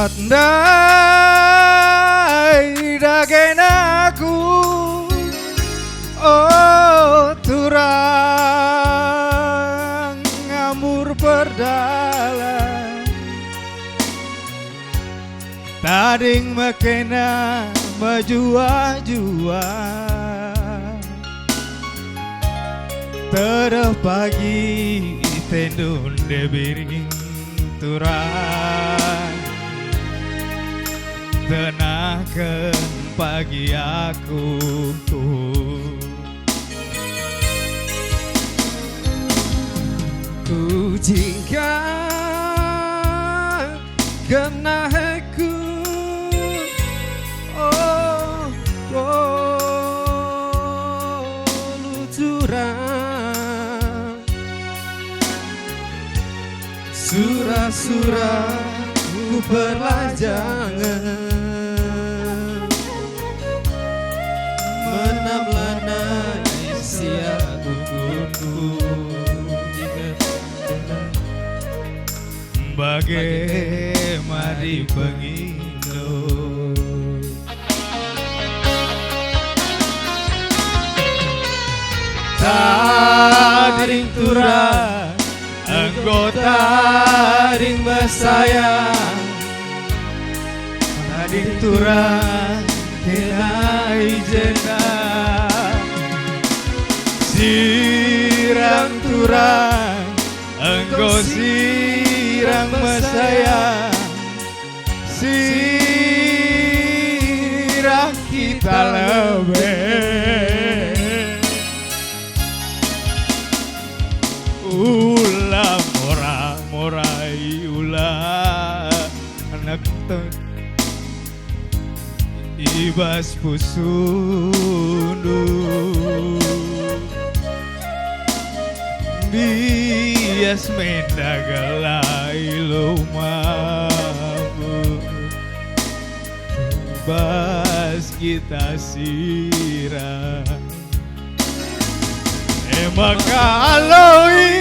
Andai dagen aku oh turang ngamur berdalan tading makena majua-jua terah pagi tendun debiring turang tenahkan pagi aku ku jingga kena aku oh lucurang surah-surah ku perlajangan menamlanai siap guguku bagai mari pengindo taring turang anggota ring basayang taring turang kenai jenang sirang turang engkau sirang masayang sirang kita lebih ulah morai ulah anak ibas pusundu bias mendagalai lumamu bas kita sirah maka aloi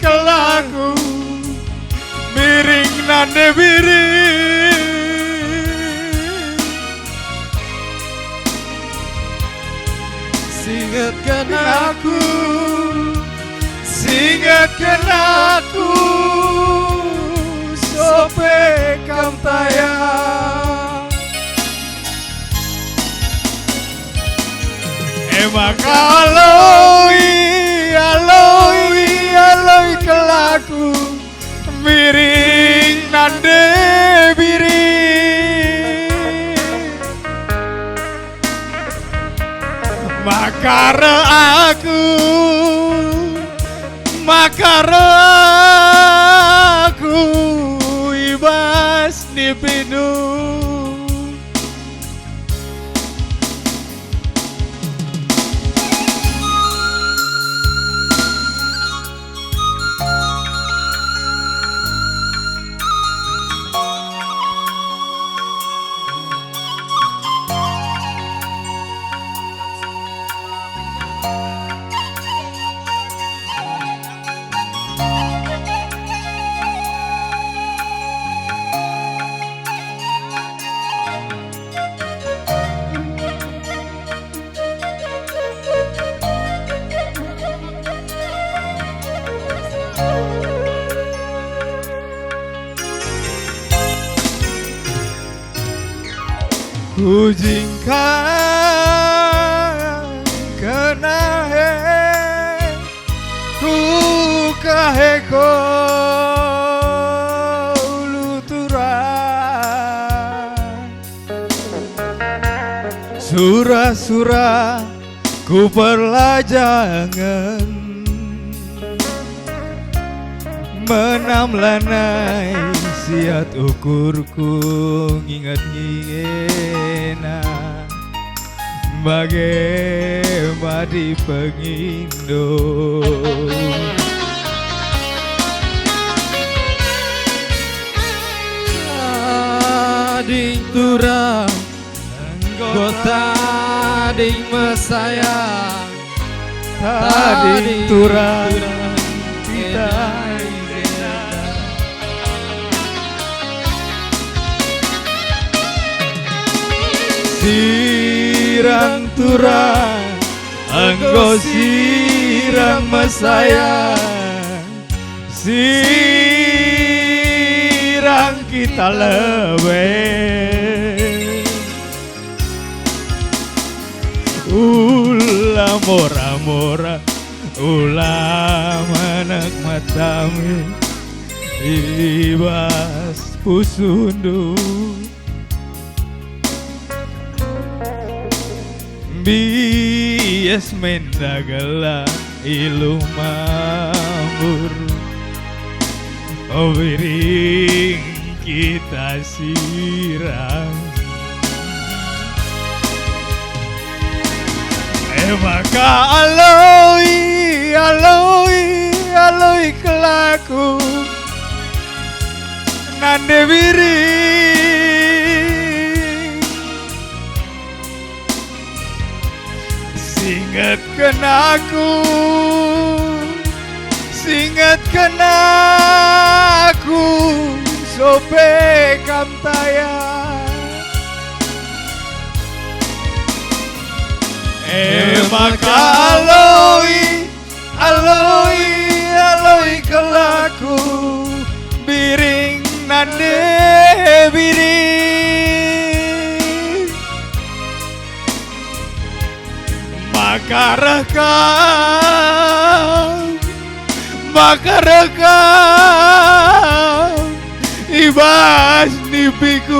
kelaku miring nande biring singatkan aku sope kam tayang maka aloi kelaku miring nande biring makara aku ibas dipinu Kujingkan kena ku kahe ko luturan surah-surah ku perlajangan menamlanai siat ukurku nginget-ngingena bagai madi pengindo ading turang anggota ading mesayang tading turang kita sirang turang, engkau sirang mesaya, sirang kita lebih. Ulah mora-mora, ulah manak matami, ibas pusundu. Bias mendagala ilu mambur, biring kita sirang. Maka aloi, aloi, aloi kelaku nande biring singet kenaku, singet kenaku sope kamtaya. Maka aloi, aloi, aloi kelaku biring nande biring. Maka rekam ibas nipiku